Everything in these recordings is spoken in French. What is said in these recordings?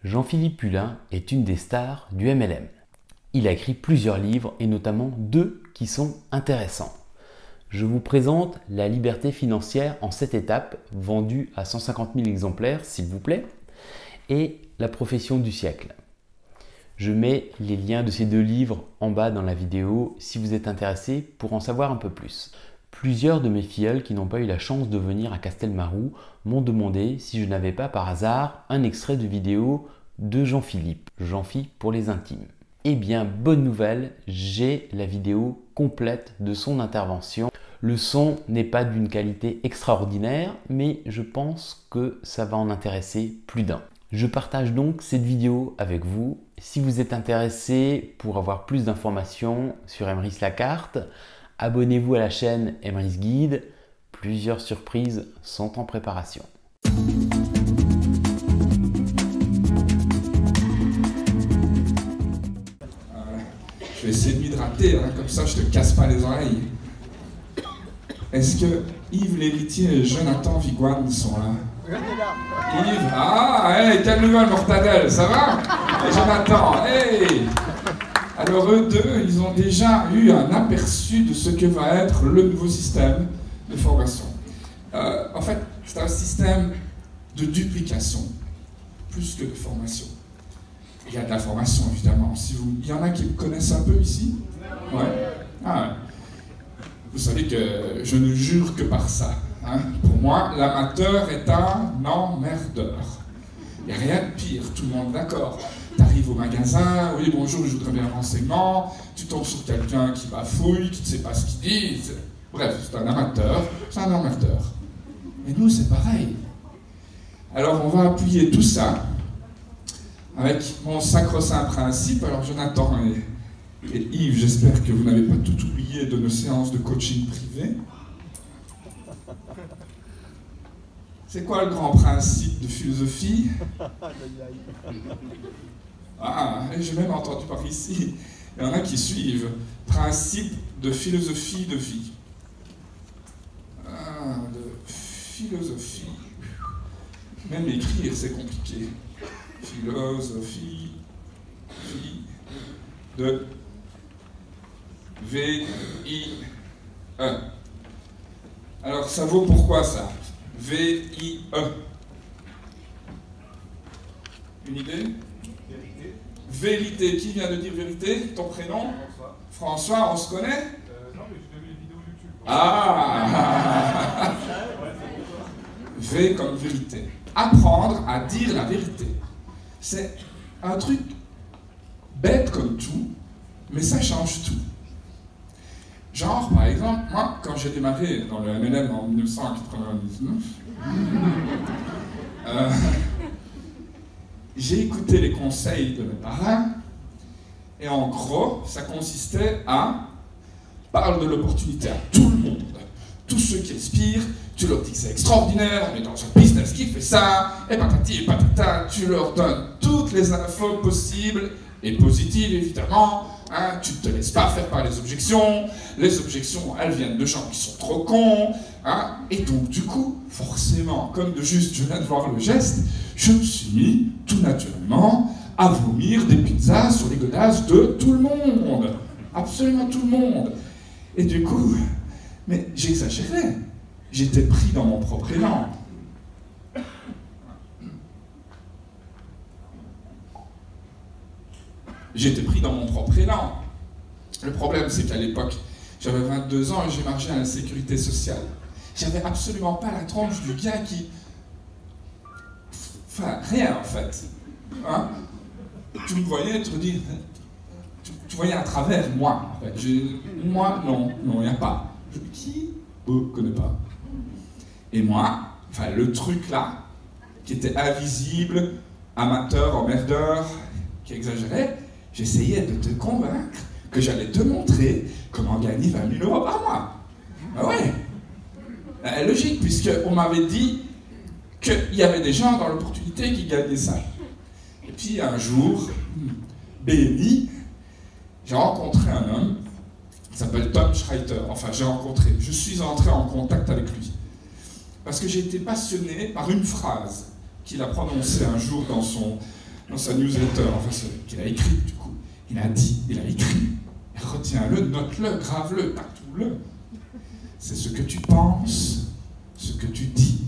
Jean-Philippe Hulin est une des stars du MLM. Il a écrit plusieurs livres et notamment 2 qui sont intéressants. Je vous présente La liberté financière en 7 étapes, vendue à 150 000 exemplaires s'il vous plaît, et La profession du siècle. Je mets les liens de ces 2 livres en bas dans la vidéo si vous êtes intéressé pour en savoir un peu plus. Plusieurs de mes filleuls qui n'ont pas eu la chance de venir à Castelmarou m'ont demandé si je n'avais pas par hasard un extrait de vidéo de Jean-Philippe, Jean-Phi pour les intimes. Eh bien, bonne nouvelle, j'ai la vidéo complète de son intervention. Le son n'est pas d'une qualité extraordinaire, mais je pense que ça va en intéresser plus d'un. Je partage donc cette vidéo avec vous. Si vous êtes intéressé pour avoir plus d'informations sur Emrys Lacarte, abonnez-vous à la chaîne Emrys Guide. Plusieurs surprises sont en préparation. Je vais essayer de m'hydrater, hein, comme ça je te casse pas les oreilles. Est-ce que Yves l'héritier et Jonathan Vigouane sont là? Yves, ah, hey, quelle nouvelle mortadelle, ça va? Et Jonathan, hey! Alors eux deux, ils ont déjà eu un aperçu de ce que va être le nouveau système de formation. En fait, c'est un système de duplication, plus que de formation. Il y a de la formation, évidemment. Il y en a qui me connaissent un peu ici? Ouais. Ah ouais. Vous savez que je ne jure que par ça. Hein. Pour moi, l'amateur est un emmerdeur. Il n'y a rien de pire, tout le monde d'accord. Tu arrives au magasin, oui bonjour, je voudrais bien un renseignement, tu tombes sur quelqu'un qui bafouille, qui ne sait pas ce qu'il dit. Bref, c'est un amateur, c'est un emmerdeur. Et nous, c'est pareil. Alors, on va appuyer tout ça avec mon sacro-saint principe. Alors Jonathan et Yves, j'espère que vous n'avez pas tout oublié de nos séances de coaching privé. C'est quoi le grand principe de philosophie? Ah, j'ai même entendu par ici, il y en a qui suivent. Principe de philosophie de vie. Ah, de philosophie. Même écrire, c'est compliqué. Philosophie de V-I-E. Alors, ça vaut pourquoi ça? V-I-E. Une idée? Vérité. Vérité. Qui vient de dire vérité? Ton prénom? François. François, on se connaît? Non, mais j'ai vu les vidéos YouTube. Ah V comme vérité. Apprendre à dire la vérité. C'est un truc bête comme tout, mais ça change tout. Genre, par exemple, moi, quand j'ai démarré dans le MLM en 1999, j'ai écouté les conseils de mes parents, et en gros, ça consistait à parler de l'opportunité à tout le monde. Tous ceux qui aspirent, tu leur dis que c'est extraordinaire, on est dans un business qui fait ça, et patati et patata, tu leur donnes toutes les infos possibles, et positives évidemment, hein, tu ne te laisses pas faire par les objections elles viennent de gens qui sont trop cons, hein, et donc du coup, forcément, comme de juste je viens de voir le geste, je me suis mis tout naturellement à vomir des pizzas sur les godasses de tout le monde, absolument tout le monde, et du coup, mais j'exagérais, j'étais pris dans mon propre élan. J'étais pris dans mon propre élan. Le problème, c'est qu'à l'époque, j'avais 22 ans et j'ai marché à la sécurité sociale. J'avais absolument pas la tronche du gars qui... Enfin, rien en fait. Hein? Tu me voyais te dire... Tu voyais à travers moi, en fait. Moi, non, il n'y a pas. Qui? Connais pas. Et moi, enfin, le truc là, qui était invisible, amateur, emmerdeur, qui exagérait, j'essayais de te convaincre que j'allais te montrer comment gagner 20 000 € par mois. Ah ouais. Logique, puisqu'on m'avait dit qu'il y avait des gens dans l'opportunité qui gagnaient ça. Et puis un jour, béni, j'ai rencontré un homme qui s'appelle Tom Schreiter. Enfin, je suis entré en contact avec lui. Parce que j'ai été passionné par une phrase qu'il a prononcée un jour dans son dans sa newsletter, enfin qu'il a écrit du coup. Il a dit, il a écrit, retiens-le, note-le, grave-le, tatoue-le. C'est ce que tu penses, ce que tu dis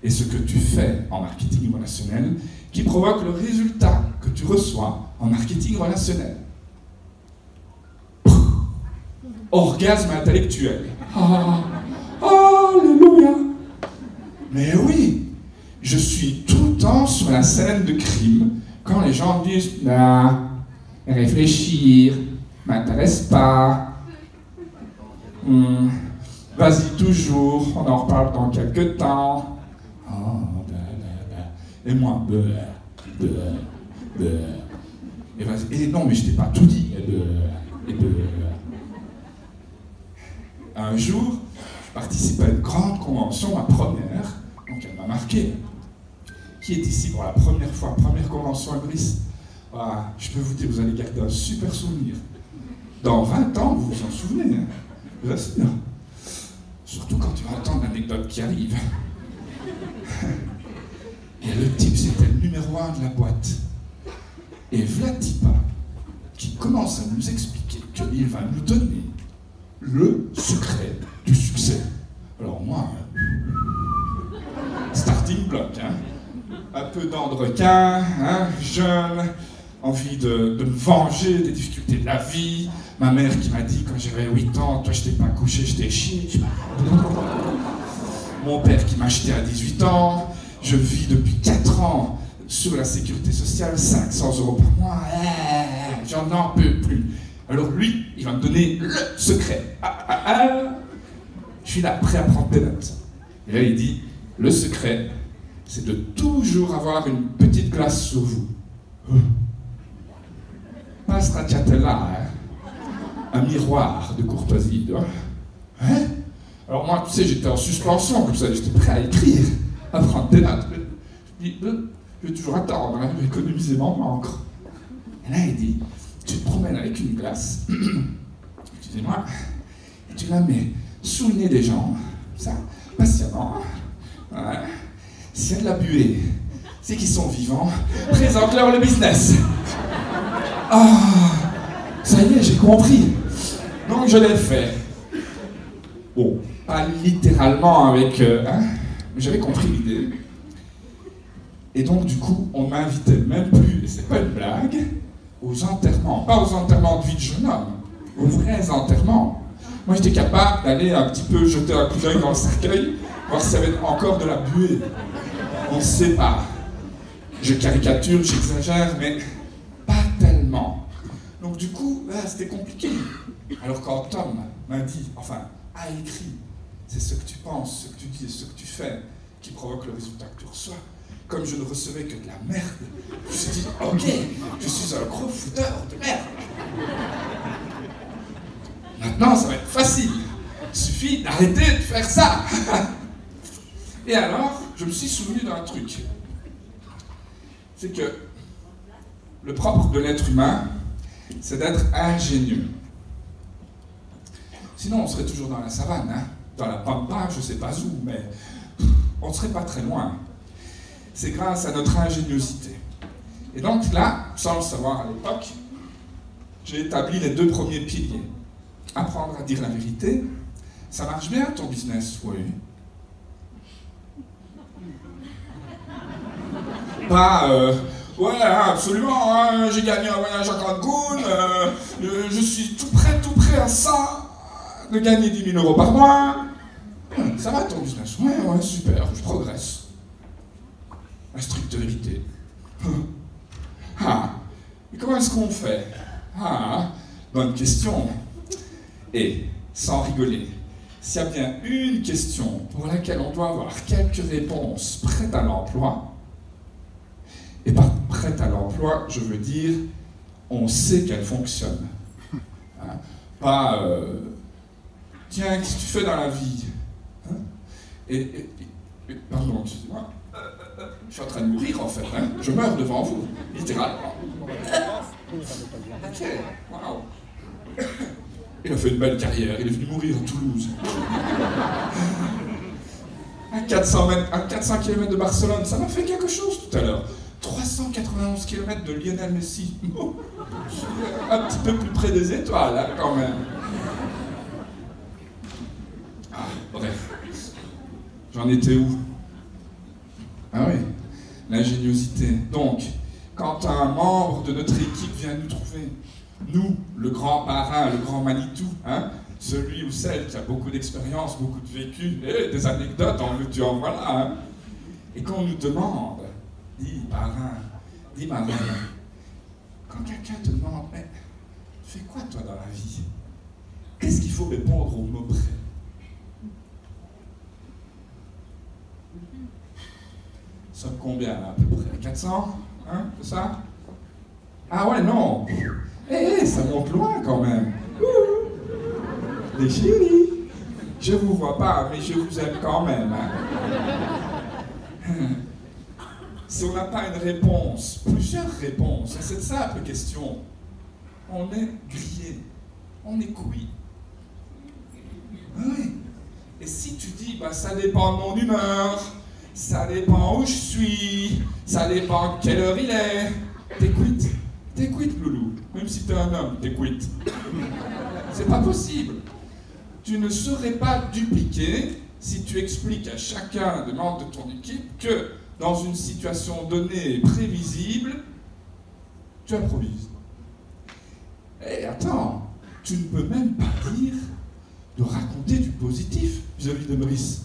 et ce que tu fais en marketing relationnel qui provoque le résultat que tu reçois en marketing relationnel. Orgasme intellectuel. Ah, alléluia. Mais oui, je suis tout le temps sur la scène de crime quand les gens disent « Ah, réfléchir, m'intéresse pas. Vas-y toujours, on en reparle dans quelques temps. » Et moi, et vas-y. Et non, mais je t'ai pas tout dit. Un jour, je participe à une grande convention, ma première, donc elle m'a marqué. Qui est ici pour la première fois, première convention à Brice? Ah, je peux vous dire, vous allez garder un super souvenir. Dans 20 ans, vous vous en souvenez, hein, je vous assure. Surtout quand tu vas entendre l'anecdote qui arrive. Et le type, c'était le numéro 1 de la boîte. Et Vlatipa, qui commence à nous expliquer qu'il va nous donner le secret du succès. Alors moi, starting block, hein. Un peu dents de requin, hein, jeune, envie de me venger des difficultés de la vie. Ma mère qui m'a dit quand j'avais 8 ans, toi je t'ai pas couché, je t'ai chié. Mon père qui m'a acheté à 18 ans. Je vis depuis 4 ans sur la sécurité sociale, 500 € par mois. J'en en peux plus. Alors lui, il va me donner le secret. Je suis là, prêt à prendre des notes. Et là, il dit, le secret, c'est de toujours avoir une petite glace sur vous. Pas stracciatella, hein. Un miroir de courtoisie. Hein? Alors moi, tu sais, j'étais en suspension, comme ça, j'étais prêt à écrire, à prendre des notes. Je dis, je vais toujours attendre, hein, économiser mon encre. Et là, il dit, tu te promènes avec une glace, excusez-moi, et tu la mets sous le nez des gens, ça, patiemment. Ouais. S'il y a de la buée, c'est qu'ils sont vivants, présente-leur le business. Ah, ça y est, j'ai compris. Donc je l'ai fait. Bon, pas littéralement avec... hein, mais j'avais compris l'idée. Et donc du coup, on m'invitait même plus, et c'est pas une blague, aux enterrements. Pas aux enterrements de vie de jeune homme, aux vrais enterrements. Moi j'étais capable d'aller un petit peu jeter un coup d'œil dans le cercueil, voir s'il y avait encore de la buée. On ne sait pas. Je caricature, j'exagère, mais pas tellement. Donc du coup, là, c'était compliqué. Alors quand Tom m'a dit, enfin, a écrit, c'est ce que tu penses, ce que tu dis et ce que tu fais qui provoque le résultat que tu reçois. Comme je ne recevais que de la merde, je me suis dit, ok, je suis un gros fouteur de merde. Maintenant, ça va être facile. Il suffit d'arrêter de faire ça. Et alors, je me suis souvenu d'un truc. C'est que le propre de l'être humain, c'est d'être ingénieux. Sinon, on serait toujours dans la savane, hein, dans la pampa, je ne sais pas où, mais on ne serait pas très loin. C'est grâce à notre ingéniosité. Et donc là, sans le savoir à l'époque, j'ai établi les 2 premiers piliers. Apprendre à dire la vérité. Ça marche bien ton business, oui. Pas, ouais, absolument, hein, j'ai gagné un voyage à Cancun, je suis tout prêt à ça, de gagner 10 000 € par mois. Ça va ton business? Ouais, super, je progresse. La stricte vérité. Et comment est-ce qu'on fait? Bonne question. Et, sans rigoler, s'il y a bien une question pour laquelle on doit avoir quelques réponses prêtes à l'emploi, et par prête à l'emploi, je veux dire, on sait qu'elle fonctionne. Hein? Pas, tiens, qu'est-ce que tu fais dans la vie? Hein? Pardon, excusez-moi. Je suis en train de mourir en fait, hein? Je meurs devant vous, littéralement. Ok, waouh. Il a fait une belle carrière, il est venu mourir à Toulouse. À 400 km de Barcelone, ça m'a fait quelque chose tout à l'heure. 391 km de Lionel Messi. Un petit peu plus près des étoiles, hein, quand même. Ah, bref. J'en étais où? Ah oui, l'ingéniosité. Donc, quand un membre de notre équipe vient nous trouver, nous, le grand parrain, le grand Manitou, hein, celui ou celle qui a beaucoup d'expérience, beaucoup de vécu, et des anecdotes, en veux-tu, en voilà, hein, et qu'on nous demande, dis parrain, dis marraine, quand quelqu'un te demande, mais fais quoi toi dans la vie? Qu'est-ce qu'il faut répondre au mot près? Ça combien à peu près? 400? Hein, c'est ça? Ah ouais, non! Ça monte loin quand même! Les chéris! Je vous vois pas, mais je vous aime quand même, hein? Si on n'a pas une réponse, plusieurs réponses à cette simple question, on est grillé, on est cuit. Oui. Et si tu dis, bah ça dépend de mon humeur, ça dépend où je suis, ça dépend quelle heure il est, t'es quitte. T'es quitte, loulou. Même si t'es un homme, t'es quitte. C'est pas possible. Tu ne serais pas dupliqué si tu expliques à chacun des membres de ton équipe que dans une situation donnée et prévisible, tu improvises. Et attends, tu ne peux même pas dire de raconter du positif vis-à-vis de Maurice.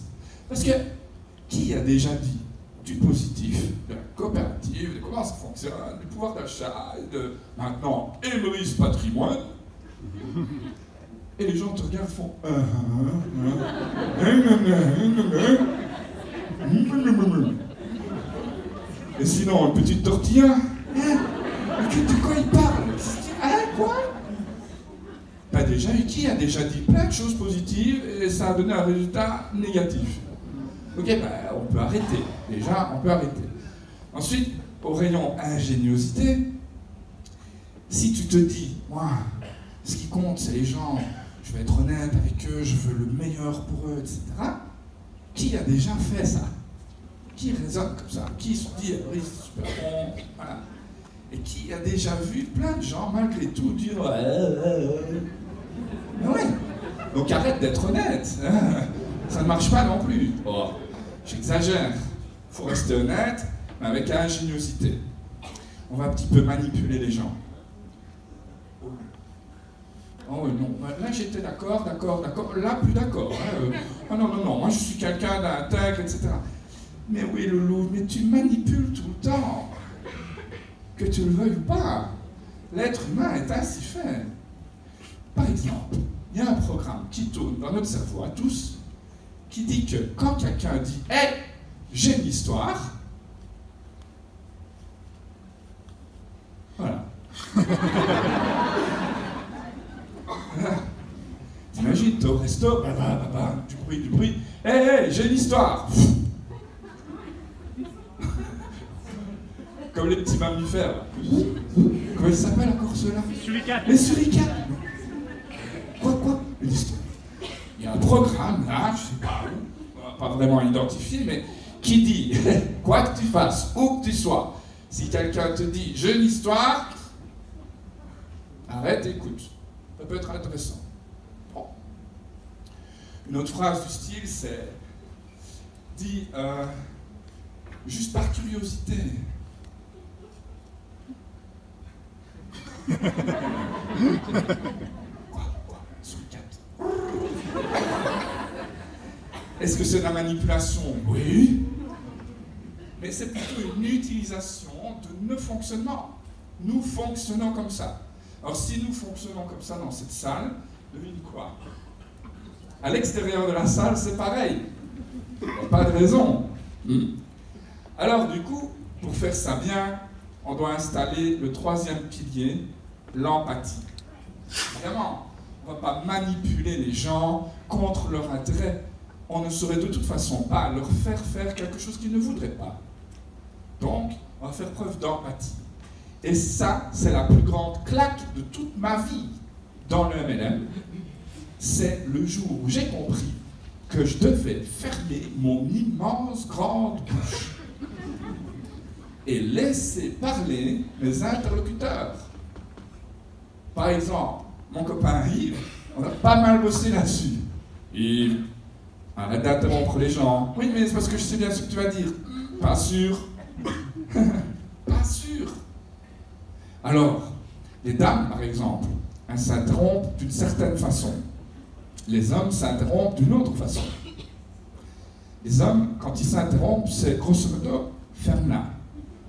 Parce que qui a déjà dit du positif, de la coopérative, de comment ça fonctionne, du pouvoir d'achat, de maintenant Maurice Patrimoine? Et les gens te regardent et font et sinon, une petite tortilla? De quoi il parle? Quoi? Bah déjà, qui a déjà dit plein de choses positives et ça a donné un résultat négatif? Ok, bah, on peut arrêter. Déjà, on peut arrêter. Ensuite, au rayon ingéniosité, si tu te dis, moi, ce qui compte, c'est les gens, je vais être honnête avec eux, je veux le meilleur pour eux, etc. Qui a déjà fait ça? Qui raisonne comme ça? Qui se dit, oui, c'est super bon, voilà. Et qui a déjà vu plein de gens, malgré tout, dire, mais ouais. Donc arrête d'être honnête. Ça ne marche pas non plus. Oh, j'exagère. Il faut rester honnête, mais avec ingéniosité. On va un petit peu manipuler les gens. Oh oui, non. Là, j'étais d'accord. Là, plus d'accord. Oh non. Moi, je suis quelqu'un d'intègre, etc. Mais oui, loulou, mais tu manipules tout le temps. Que tu le veuilles ou pas. L'être humain est ainsi fait. Par exemple, il y a un programme qui tourne dans notre cerveau à tous, qui dit que quand quelqu'un dit « Hey, j'ai une histoire », voilà. T'imagines, t'es au resto, du bruit, « Hey, j'ai une histoire !» Comme les petits mammifères. Comment ils s'appellent encore ceux-là? Les suricates. Quoi? Une histoire. Il y a un programme là, je sais pas, on va pas vraiment identifier, mais qui dit, quoi que tu fasses, où que tu sois, si quelqu'un te dit, j'ai une histoire, arrête et écoute. Ça peut être intéressant. Bon. Une autre phrase du style, c'est, dit, juste par curiosité. Quoi? Suricate. Est-ce que c'est de la manipulation? Oui. Mais c'est plutôt une utilisation de nos fonctionnements. Nous fonctionnons comme ça. Alors si nous fonctionnons comme ça dans cette salle, devine quoi? À l'extérieur de la salle, c'est pareil. Il n'y a pas de raison. Alors du coup, pour faire ça bien, on doit installer le troisième pilier, l'empathie. Évidemment, on ne va pas manipuler les gens contre leur intérêt. On ne saurait de toute façon pas leur faire quelque chose qu'ils ne voudraient pas. Donc, on va faire preuve d'empathie. Et ça, c'est la plus grande claque de toute ma vie dans le MLM. C'est le jour où j'ai compris que je devais fermer mon immense grande bouche. et laisser parler mes interlocuteurs. Par exemple, mon copain Yves, on a pas mal bossé là-dessus. Yves, arrête d'interrompre les gens. Oui, mais c'est parce que je sais bien ce que tu vas dire. Pas sûr. Pas sûr. Alors, les dames, par exemple, elles s'interrompent d'une certaine façon. Les hommes s'interrompent d'une autre façon. Les hommes, quand ils s'interrompent, c'est grosso modo, ferme-la.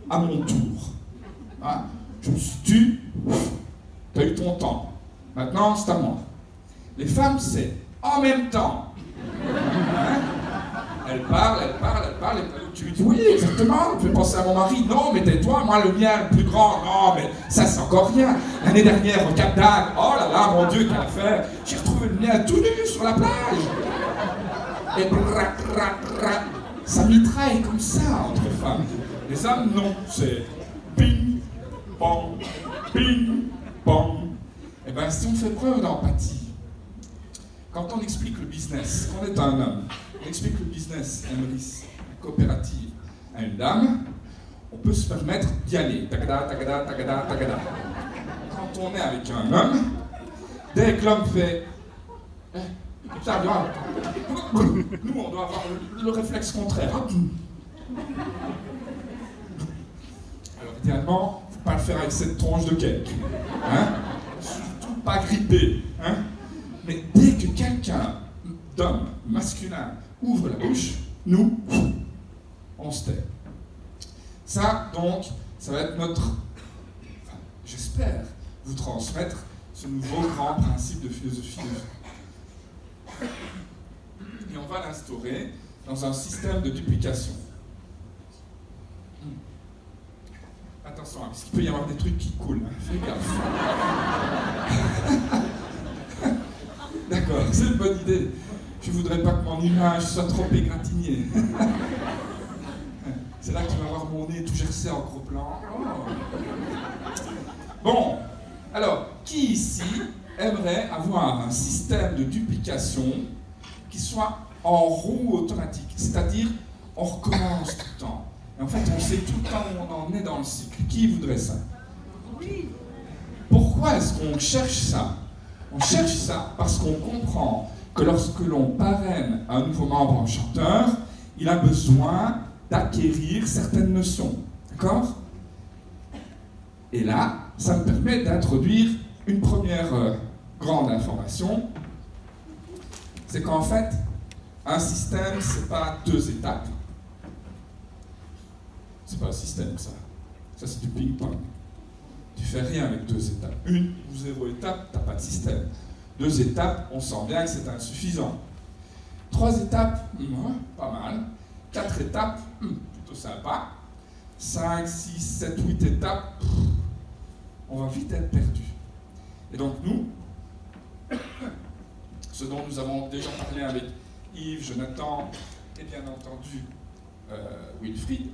À mon tour. Hein? Je me suis tu as eu ton temps. Maintenant, c'est à moi. Les femmes, c'est en même temps. Hein? Elle parle, et tu lui dis oui, exactement, tu fais penser à mon mari, non, mais tais-toi, moi le mien, le plus grand, non, mais ça c'est encore rien. L'année dernière, au Cap d'Agde, oh là là, mon Dieu, quelle affaire, j'ai retrouvé le mien tout nu sur la plage. Et ça mitraille comme ça entre femmes. Les hommes, non, c'est ping, pong, ping, pong. Eh bien, si on fait preuve d'empathie, quand on explique le business, qu'on est un homme, on explique le business, Emrys, la coopérative, à une dame, on peut se permettre d'y aller. Tagada, tagada, tagada, tagada. Quand on est avec un homme, dès que l'homme fait ça, nous, on doit avoir le réflexe contraire. Alors, idéalement, il ne faut pas le faire avec cette tronche de cake. Hein? Surtout pas gripper. Hein? Mais dès que quelqu'un d'homme, masculin, ouvre la bouche, nous, on se tait. Ça, donc, ça va être notre... Enfin, j'espère vous transmettre ce nouveau grand principe de philosophie de vie. Et on va l'instaurer dans un système de duplication. Attention, parce qu'il peut y avoir des trucs qui coulent. Hein. Fais gaffe. D'accord, c'est une bonne idée. Je ne voudrais pas que mon image soit trop égratignée. C'est là que tu vas voir mon nez tout gercé en gros plan. Oh. Bon, alors, qui ici aimerait avoir un système de duplication qui soit en roue automatique? C'est-à-dire, on recommence tout le temps. Et en fait, on sait tout le temps où on en est dans le cycle. Qui voudrait ça? Oui. Pourquoi est-ce qu'on cherche ça? On cherche ça parce qu'on comprend que lorsque l'on parraine un nouveau membre enchanteur, il a besoin d'acquérir certaines notions. D'accord? Et là, ça me permet d'introduire une première grande information. C'est qu'en fait, un système, c'est pas deux étapes. C'est pas un système, ça. Ça, c'est du ping-pong. Tu fais rien avec deux étapes. Une ou zéro étape, t'as pas de système. Deux étapes, on sent bien que c'est insuffisant. Trois étapes, pas mal. Quatre étapes, plutôt sympa. 5, 6, 7, 8 étapes, on va vite être perdu. Et donc nous, ce dont nous avons déjà parlé avec Yves, Jonathan et bien entendu Wilfried,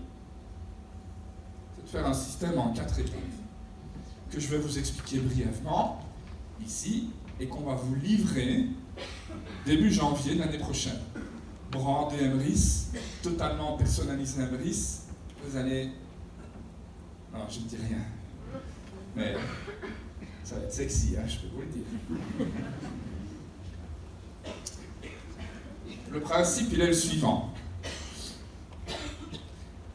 c'est de faire un système en 4 étapes que je vais vous expliquer brièvement ici et qu'on va vous livrer début janvier de l'année prochaine. Brandé Emrys, totalement personnalisé Emrys, vous allez... Non, je ne dis rien. Mais ça va être sexy, hein, je peux vous le dire. Le principe, il est le suivant.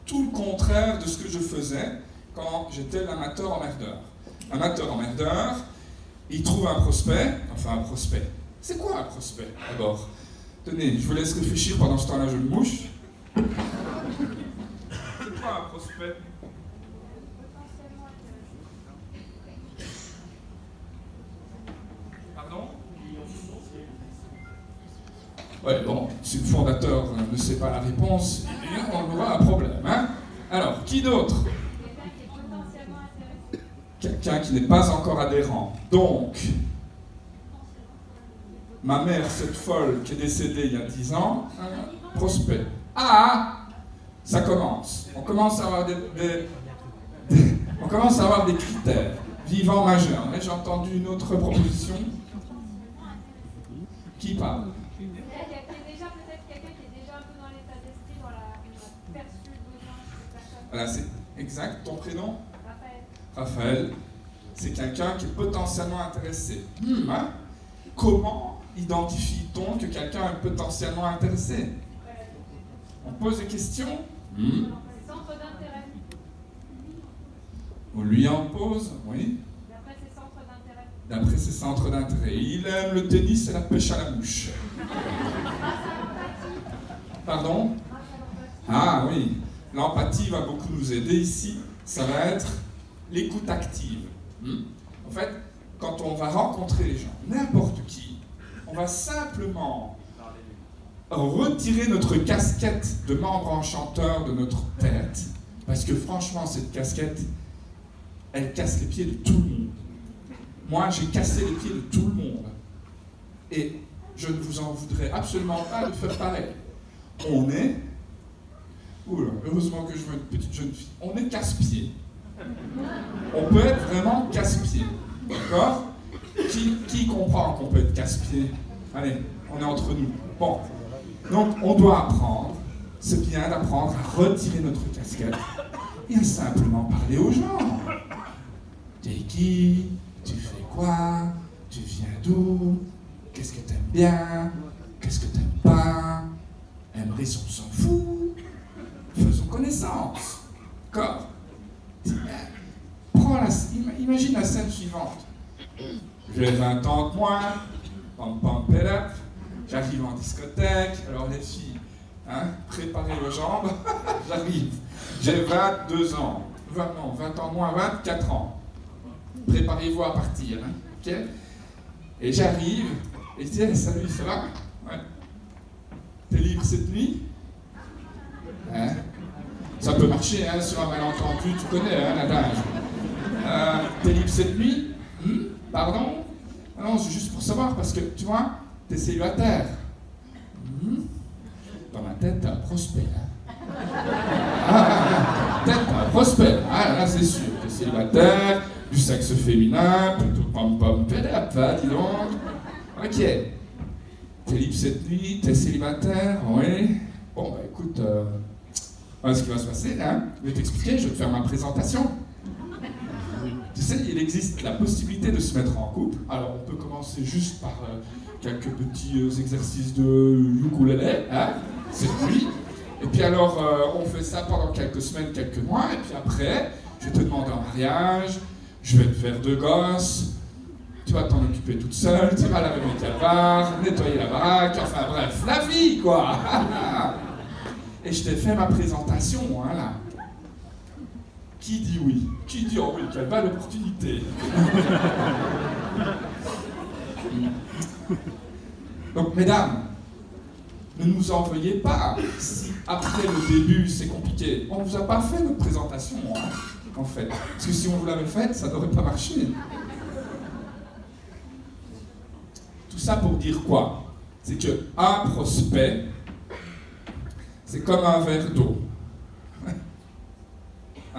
Tout le contraire de ce que je faisais quand j'étais l'amateur emmerdeur. L'amateur emmerdeur, il trouve un prospect, enfin un prospect. C'est quoi un prospect, d'abord? Tenez, je vous laisse réfléchir pendant ce temps-là, je me mouche. C'est quoi un prospect? Pardon? Ouais, bon, si le fondateur ne sait pas la réponse, on aura un problème, hein? Alors, qui d'autre? Quelqu'un qui n'est pas encore adhérent. Donc, ma mère, cette folle qui est décédée il y a 10 ans, prospect. Ah, ça commence. On commence à avoir on commence à avoir des critères. Vivant majeur. Mais j'ai entendu une autre proposition. Qui parle? Il y a déjà peut-être quelqu'un qui est déjà un peu dans l'état d'esprit, on a perçu le besoin de cette personne. Voilà, exact. Ton prénom? Raphaël. Raphaël. C'est quelqu'un qui est potentiellement intéressé. Hein? Comment identifie-t-on que quelqu'un est potentiellement intéressé? On pose des questions. Centre d'intérêt. On lui en pose, oui. D'après ses centres d'intérêt. D'après ses centres d'intérêt. Il aime le tennis et la pêche à la mouche. Pardon? Ah oui. L'empathie va beaucoup nous aider ici. Ça va être l'écoute active. En fait, quand on va rencontrer les gens, n'importe qui, on va simplement retirer notre casquette de membre enchanteur de notre tête, parce que franchement, cette casquette, elle casse les pieds de tout le monde. Moi, j'ai cassé les pieds de tout le monde. Et je ne vous en voudrais absolument pas de faire pareil. On est... Oula, heureusement que je vois une petite jeune fille. On est casse-pied. On peut être vraiment casse-pied. D'accord? Qui comprend qu'on peut être casse-pied? Allez, on est entre nous. Bon. Donc, on doit apprendre. C'est bien d'apprendre à retirer notre casquette et à simplement parler aux gens. T'es qui? Tu fais quoi? Tu viens d'où? Qu'est-ce que t'aimes bien? Qu'est-ce que t'aimes pas? Aimerais on s'en fout? Faisons connaissance. D'accord? Imagine la scène suivante. J'ai 20 ans de moins, pam pam pelap, j'arrive en discothèque, alors les filles, hein, préparez vos jambes, j'arrive, j'ai 22 ans, 20 ans de moins, 24 ans, préparez-vous à partir, hein, ok? Et j'arrive, et je dis, hey, salut, ça va? Ouais. T'es libre cette nuit? Hein? Ça peut marcher, hein, sur un malentendu, tu connais, hein, l'adage. T'es libre cette nuit? Pardon? Ah non, c'est juste pour savoir, parce que, tu vois, t'es célibataire. Dans ma tête, t'es un prospect, hein. Dans ma tête, t'es un prospect. Ah, là, c'est sûr. T'es célibataire, du sexe féminin, plutôt pom-pom, pédap, dis donc. Ok. T'es libre cette nuit, t'es célibataire, oui. Bon, bah écoute, voilà ce qui va se passer, hein. Je vais t'expliquer, je vais te faire ma présentation. Tu sais, il existe la possibilité de se mettre en couple. Alors, on peut commencer juste par quelques petits exercices de ukulélé, hein, cette nuit. Et puis alors, on fait ça pendant quelques semaines, quelques mois. Et puis après, je vais te demander en mariage, je vais te faire 2 gosses, tu vas t'en occuper toute seule, tu vas laver mes calvaires, nettoyer la baraque, enfin bref, la vie, quoi. Et je t'ai fait ma présentation, hein, là. Qui dit oui? Qui dit oh oui, quelle belle opportunité? Donc, mesdames, ne nous en veuillez pas si après le début c'est compliqué. On ne vous a pas fait notre présentation, hein, en fait. Parce que si on vous l'avait faite, ça n'aurait pas marché. Tout ça pour dire quoi? C'est qu'un prospect, c'est comme un verre d'eau.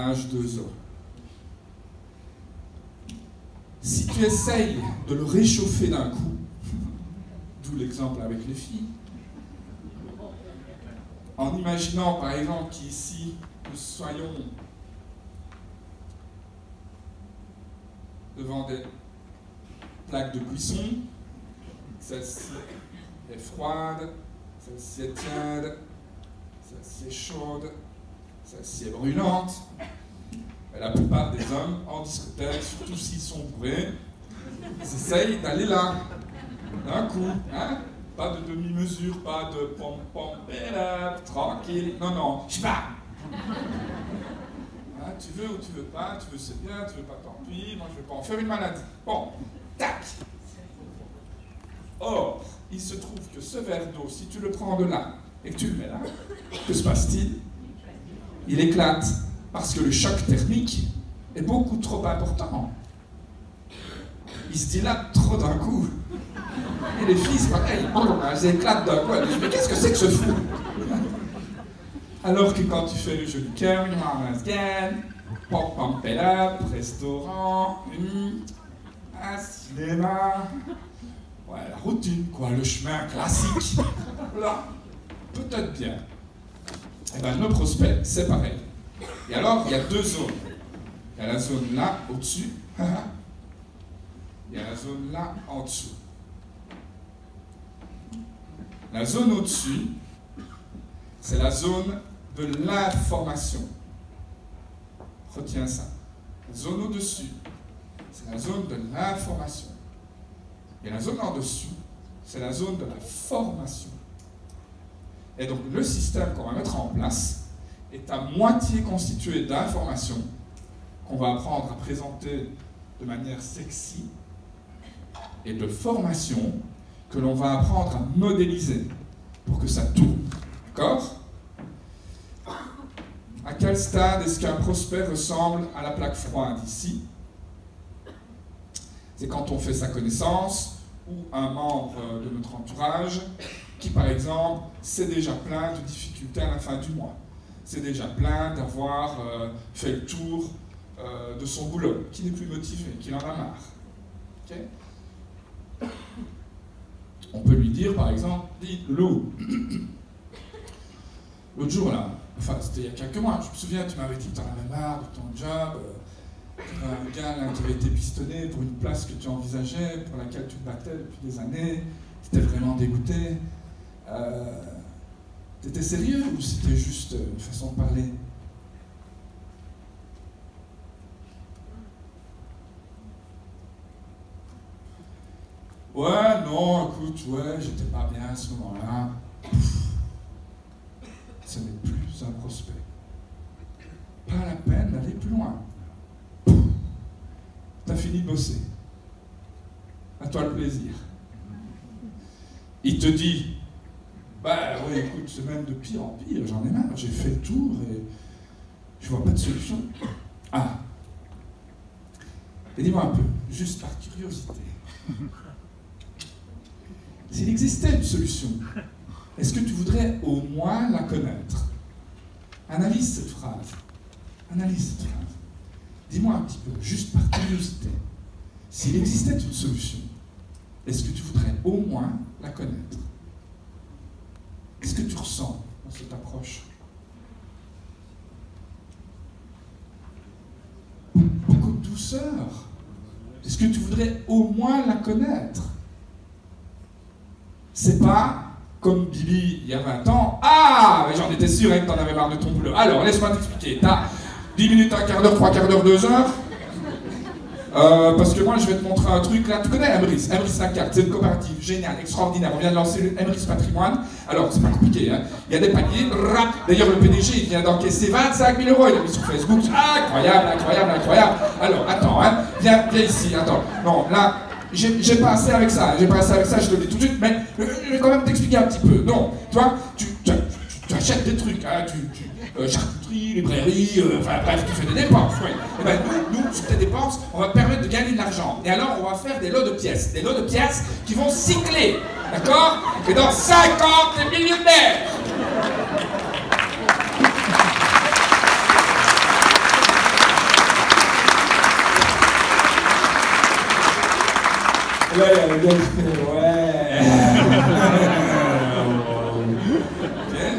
H2O. Si tu essayes de le réchauffer d'un coup, d'où l'exemple avec les filles, en imaginant par exemple qu'ici nous soyons devant des plaques de cuisson, celle-ci est froide, celle-ci est tiède, celle-ci est chaude, celle-ci est brûlante. Et la plupart des hommes en discothèque, surtout s'ils sont bourrés, ils essayent d'aller là, d'un coup, hein? Pas de demi-mesure, pas de pom-pom, tranquille, non, je pars. Hein, tu veux ou tu veux pas, tu veux c'est bien, tu veux pas tant pis, moi je vais pas en faire une maladie. Bon, tac. Or, il se trouve que ce verre d'eau, si tu le prends de là et que tu le mets là, que se passe-t-il? Il éclate parce que le choc thermique est beaucoup trop important. Il se dilate trop d'un coup. Et les filles, c'est pareil, elles éclatent d'un coup. Elles disent, mais qu'est-ce que c'est que ce fou? Alors que quand tu fais le jeu du cœur, pop pam pelap, restaurant, un cinéma, ouais, la routine, quoi, le chemin classique. Là, peut-être bien. Eh bien, nos prospects, c'est pareil. Et alors, il y a deux zones. Il y a la zone là, au-dessus. Il y a la zone là, en dessous. La zone au-dessus, c'est la zone de l'information. Retiens ça. La zone au-dessus, c'est la zone de l'information. Et la zone en dessous, c'est la zone de la formation. Et donc le système qu'on va mettre en place est à moitié constitué d'informations qu'on va apprendre à présenter de manière sexy et de formation que l'on va apprendre à modéliser pour que ça tourne. D'accord ? À quel stade est-ce qu'un prospect ressemble à la plaque froide ici? C'est quand on fait sa connaissance ou un membre de notre entourage qui, par exemple, s'est déjà plaint de difficultés à la fin du mois. C'est déjà plaint d'avoir fait le tour de son boulot, qui n'est plus motivé, qui en a marre. Okay? On peut lui dire, par exemple, dis, Lou, l'autre jour là, enfin c'était il y a quelques mois, je me souviens, tu m'avais dit que tu en avais marre de ton job, un gars là, qui avait été pistonné pour une place que tu envisageais, pour laquelle tu te battais depuis des années, tu étais vraiment dégoûté. T'étais sérieux ou c'était juste une façon de parler? Ouais, non, écoute, ouais, j'étais pas bien à ce moment-là. Ce n'est plus un prospect. Pas la peine d'aller plus loin. T'as fini de bosser. À toi le plaisir. Il te dit, bah oui, écoute, c'est même de pire en pire, j'en ai marre, j'ai fait le tour et je vois pas de solution. Ah. Et dis-moi un peu, juste par curiosité. S'il existait une solution, est-ce que tu voudrais au moins la connaître? Analyse cette phrase. Analyse cette phrase. Dis-moi un petit peu, juste par curiosité, s'il existait une solution, est-ce que tu voudrais au moins la connaître? Qu'est-ce que tu ressens dans cette approche? Beaucoup de douceur. Est-ce que tu voudrais au moins la connaître? C'est pas comme Bibi il y a 20 ans. Ah, mais j'en étais sûr que t'en avais marre de ton boulot. Alors, laisse-moi t'expliquer. T'as 10 minutes, un quart d'heure, 3 quarts d'heure, 2 heures. Parce que moi, je vais te montrer un truc là. Tu connais Emrys la carte, c'est une coopérative géniale, extraordinaire. On vient de lancer le Emrys Patrimoine. Alors, c'est pas compliqué, hein. Il y a des paniers. D'ailleurs, le PDG, il vient d'encaisser 25 000 €. Il a mis sur Facebook. Incroyable, incroyable, incroyable. Alors, attends, hein. Viens ici, attends. Non, là. J'ai pas assez avec ça, je te le dis tout de suite, mais je vais quand même t'expliquer un petit peu. Non, tu vois, tu achètes des trucs, hein, charcuterie, librairie, enfin bref, tu fais des dépenses. Ouais. Et ben nous, sur tes dépenses, on va te permettre de gagner de l'argent. Et alors, on va faire des lots de pièces qui vont cycler, d'accord? Et dans 5 ans, t'es millionnaire! Ouais, le gars il fait, ouais. Okay.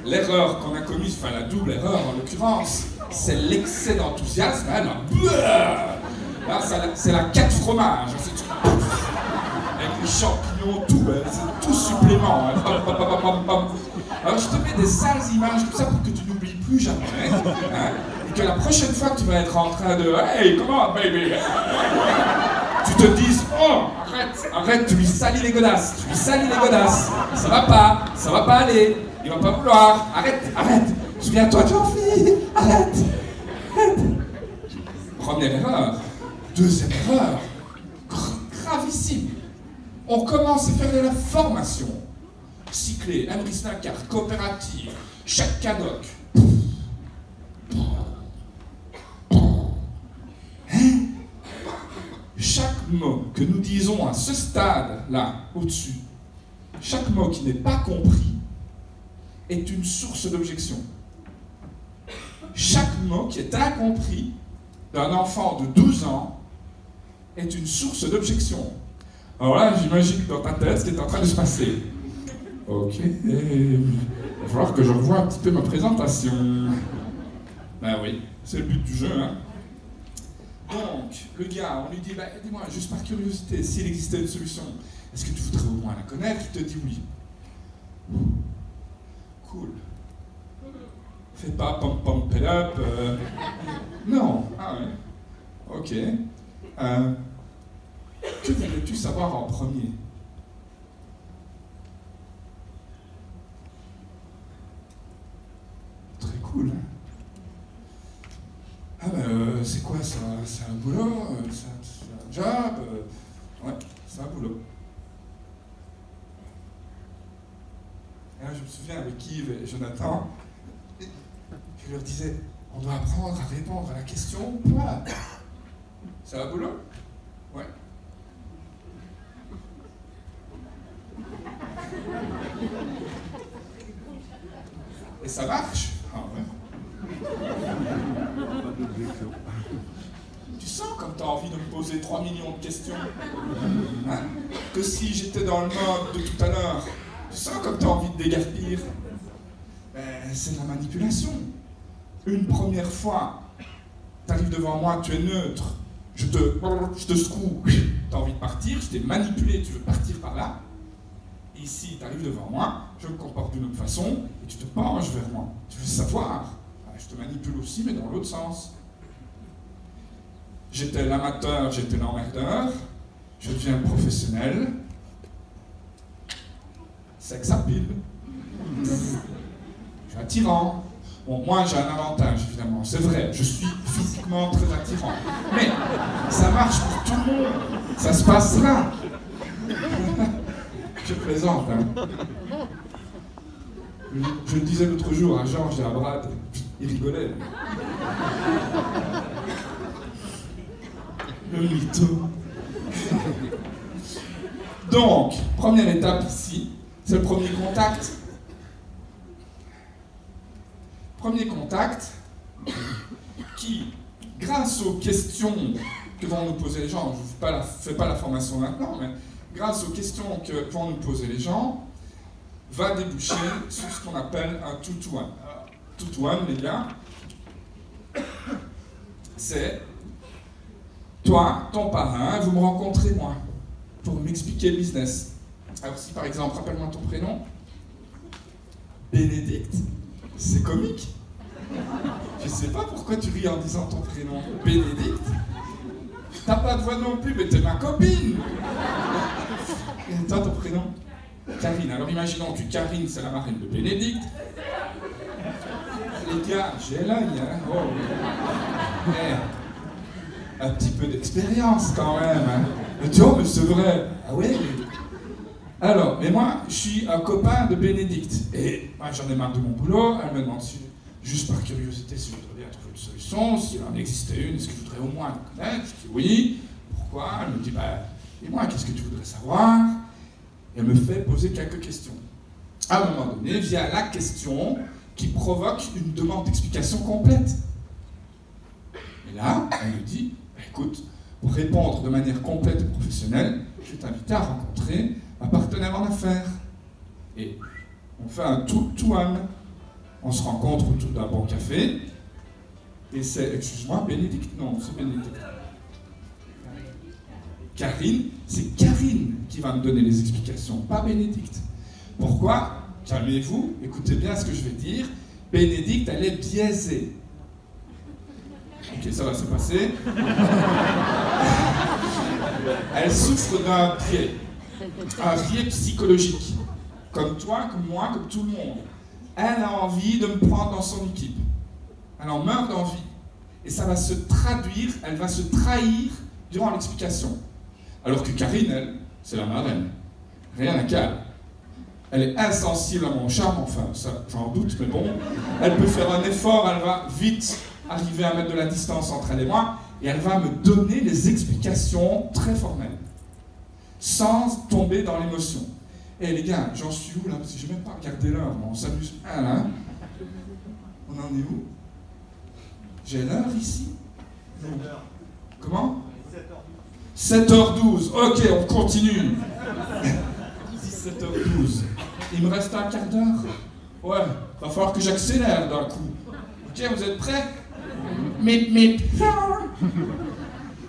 L'erreur qu'on a commise, enfin la double erreur en l'occurrence, c'est l'excès d'enthousiasme. Hein, là, c'est la 4 fromages. Avec les champignons, tout, c'est tout supplément. Hein. Alors je te mets des sales images comme ça pour que tu n'oublies plus jamais. Hein, et que la prochaine fois que tu vas être en train de hey, come on, baby! Tu te dises, oh, arrête, tu lui salis les godasses, ça va pas aller, il va pas vouloir, arrête, souviens-toi de Jean-Philippe, arrête. Première erreur. Deuxième erreur, gravissime, on commence à faire de la formation, cyclée, Emrys carte, coopérative, chaque canoc. Chaque mot que nous disons à ce stade-là, au-dessus, chaque mot qui n'est pas compris est une source d'objection. Chaque mot qui est incompris d'un enfant de 12 ans est une source d'objection. Alors là, j'imagine que dans ta tête, ce qui est en train de se passer. Ok, il va falloir que je revoie un petit peu ma présentation. Ben oui, c'est le but du jeu, hein. Donc, le gars, on lui dit, bah, dis-moi, juste par curiosité, s'il existait une solution, est-ce que tu voudrais au moins la connaître? Il te dit oui. Cool. Fais pas pom pom pet up. Non. Ah ouais. Ok. Que voulais-tu savoir en premier? Très cool, hein? Ah ben, c'est quoi ça? C'est un boulot? C'est un job? Ouais, c'est un boulot. Et là, je me souviens avec Yves et Jonathan, je leur disais, on doit apprendre à répondre à la question, voilà. C'est un boulot? Ouais. Et ça marche? Ah ouais. Tu sens comme tu as envie de me poser 3 millions de questions, hein? Que si j'étais dans le mode de tout à l'heure, tu sens comme tu as envie de déguerpir. Ben, c'est de la manipulation. Une première fois, tu arrives devant moi, tu es neutre, je te secoue, tu as envie de partir, je t'ai manipulé, tu veux partir par là. Ici, tu arrives devant moi, je me comporte d'une autre façon, et tu te penches vers moi. Tu veux savoir. Je te manipule aussi, mais dans l'autre sens. J'étais l'amateur, j'étais l'emmerdeur, je deviens le professionnel. Sex appeal. Je suis attirant. Bon, moi j'ai un avantage, évidemment, c'est vrai, je suis physiquement très attirant. Mais ça marche pour tout le monde, ça se passe là. Je plaisante, hein. Je le disais l'autre jour à Georges et à Brad, ils rigolaient. Le mytho. Donc, première étape ici, c'est le premier contact. Premier contact qui, grâce aux questions que vont nous poser les gens, je ne fais pas la formation maintenant, mais grâce aux questions que vont nous poser les gens, va déboucher sur ce qu'on appelle un two-to-one. Two-to-one, les gars, c'est toi, ton parrain, vous me rencontrez moi, pour m'expliquer le business. Alors si par exemple, rappelle-moi ton prénom, Bénédicte, c'est comique. Je sais pas pourquoi tu ris en disant ton prénom, Bénédicte. T'as pas de voix non plus, mais t'es ma copine. Et toi, ton prénom? Karine. Alors imaginons que Karine, c'est la marraine de Bénédicte. Les gars, j'ai l'œil, hein. Oh. Un petit peu d'expérience quand même, hein. Mais tu vois, mais c'est vrai. Ah ouais. Alors, mais moi, je suis un copain de Bénédicte. Et moi, j'en ai marre de mon boulot. Elle me demande juste par curiosité si je voudrais bien trouver une solution, s'il en existait une, est-ce que je voudrais au moins la connaître? Je dis oui. Pourquoi? Elle me dit, bah, et moi, qu'est-ce que tu voudrais savoir? Et elle me fait poser quelques questions. À un moment donné, vient la question qui provoque une demande d'explication complète. Et là, elle me dit, bah, écoute, pour répondre de manière complète et professionnelle, je vais t'inviter à rencontrer un partenaire en affaires. Et on fait un two-to-one. On se rencontre autour d'un bon café. Et c'est, excuse-moi, Bénédicte? Non, c'est Bénédicte. Karine, c'est Karine qui va me donner les explications, pas Bénédicte. Pourquoi? Calmez-vous, écoutez bien ce que je vais dire. Bénédicte, elle est biaisée. Ok, ça va se passer. Elle souffre d'un biais. Un biais psychologique. Comme toi, comme moi, comme tout le monde. Elle a envie de me prendre dans son équipe. Elle en meurt d'envie. Et ça va se traduire, elle va se trahir durant l'explication. Alors que Karine, elle, c'est la marraine. Rien à calme. Elle est insensible à mon charme, enfin, ça, j'en doute, mais bon. Elle peut faire un effort, elle va vite arriver à mettre de la distance entre elle et moi, et elle va me donner les explications très formelles. Sans tomber dans l'émotion. Eh les gars, j'en suis où là? Parce que j'ai même pas regardé l'heure, on s'amuse. Ah là. On en est où? J'ai l'heure ici? Comment? 7h12. Ok, on continue. 17h12. Il me reste un quart d'heure. Ouais, va falloir que j'accélère d'un coup. Ok, vous êtes prêts? Mais...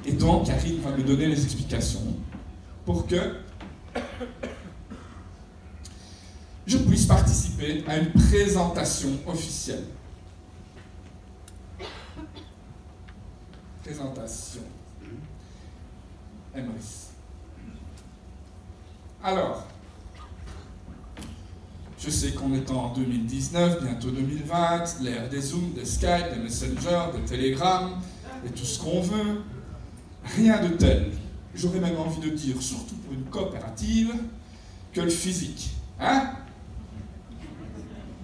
Et donc, Karine va me donner les explications pour que je puisse participer à une présentation officielle. Présentation. Emrys. Alors, je sais qu'on est en 2019, bientôt 2020, l'ère des Zooms, des Skype, des Messenger, des Telegram, et tout ce qu'on veut. Rien de tel. J'aurais même envie de dire, surtout pour une coopérative, que le physique. Hein?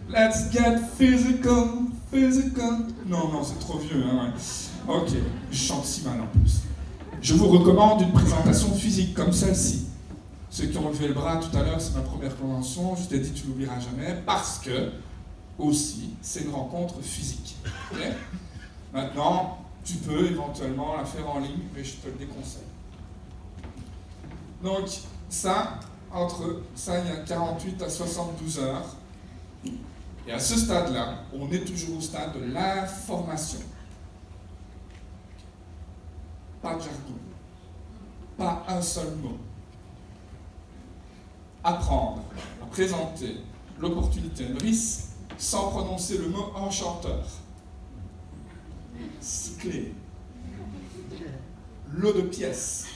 Let's get physical, physical. Non, c'est trop vieux, hein, ouais. Ok, je chante si mal en plus. Je vous recommande une présentation physique comme celle-ci. Ceux qui ont levé le bras tout à l'heure, c'est ma première convention, je t'ai dit tu l'oublieras jamais, parce que, aussi, c'est une rencontre physique. Okay? Maintenant, tu peux éventuellement la faire en ligne, mais je te le déconseille. Donc, ça, il y a 48 à 72 heures. Et à ce stade-là, on est toujours au stade de l'information. Pas de jargon. Pas un seul mot. Apprendre à présenter l'opportunité Emrys sans prononcer le mot enchanteur. Cycler. Lot de pièces.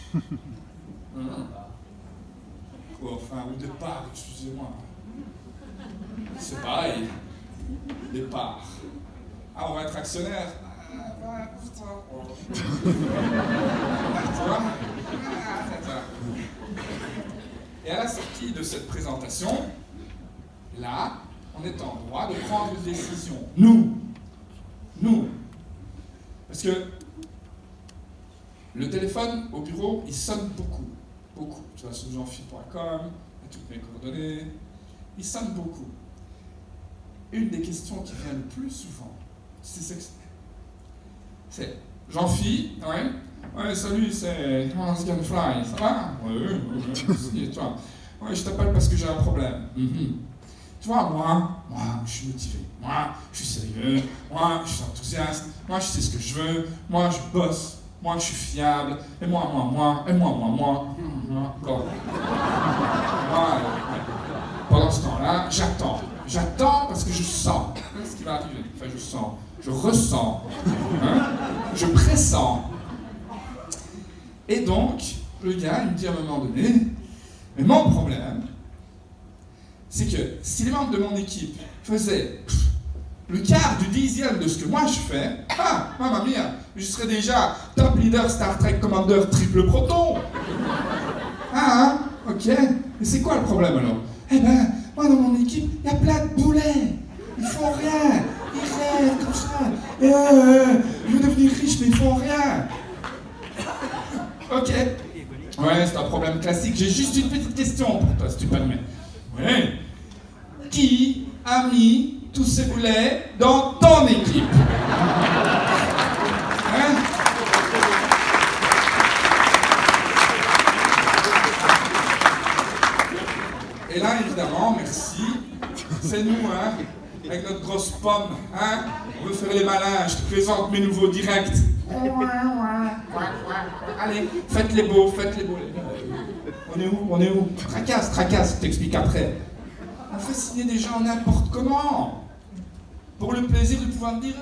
Enfin, au départ, excusez-moi. C'est pareil. Départ. Ah, on va être actionnaire. Et à la sortie de cette présentation, là, on est en droit de prendre une décision. Nous. Parce que le téléphone au bureau, il sonne beaucoup. Tu vas sur jeanphi.com, il y a toutes mes coordonnées. Il sonne beaucoup. Une des questions qui vient le plus souvent, c'est Jean-Phi, ouais, salut, c'est Hans Gunfly, ça va? Oui, et toi? Ouais, je t'appelle parce que j'ai un problème. Tu vois, moi, je suis motivé, moi, je suis sérieux, moi, je suis enthousiaste, moi, je sais ce que je veux, moi, je bosse, moi, je suis fiable, et moi. Pendant ce temps-là, j'attends. J'attends parce que je sens ce qui va arriver. Enfin, je sens, je ressens, je pressens. Et donc, le gars, il me dit à un moment donné, mais mon problème, c'est que si les membres de mon équipe faisaient le quart du dixième de ce que moi je fais, mamma mia, je serais déjà top leader Star Trek Commander triple proton. Ok. Mais c'est quoi le problème alors? Eh ben, moi dans mon équipe, il y a plein de boulets. Ils font rien. Ils rêvent comme ça. Je veux devenir riche, mais ils font rien. Ok. Ouais, c'est un problème classique. J'ai juste une petite question pour toi, si tu permets. Ouais. Qui a mis tous ces boulets dans ton équipe? Et là, évidemment, merci, c'est nous, avec notre grosse pomme, on veut faire les malins, je te présente mes nouveaux directs. Allez, faites les beaux. On est où? Tracasse, je t'explique après. On fait signer des gens n'importe comment, pour le plaisir de pouvoir dire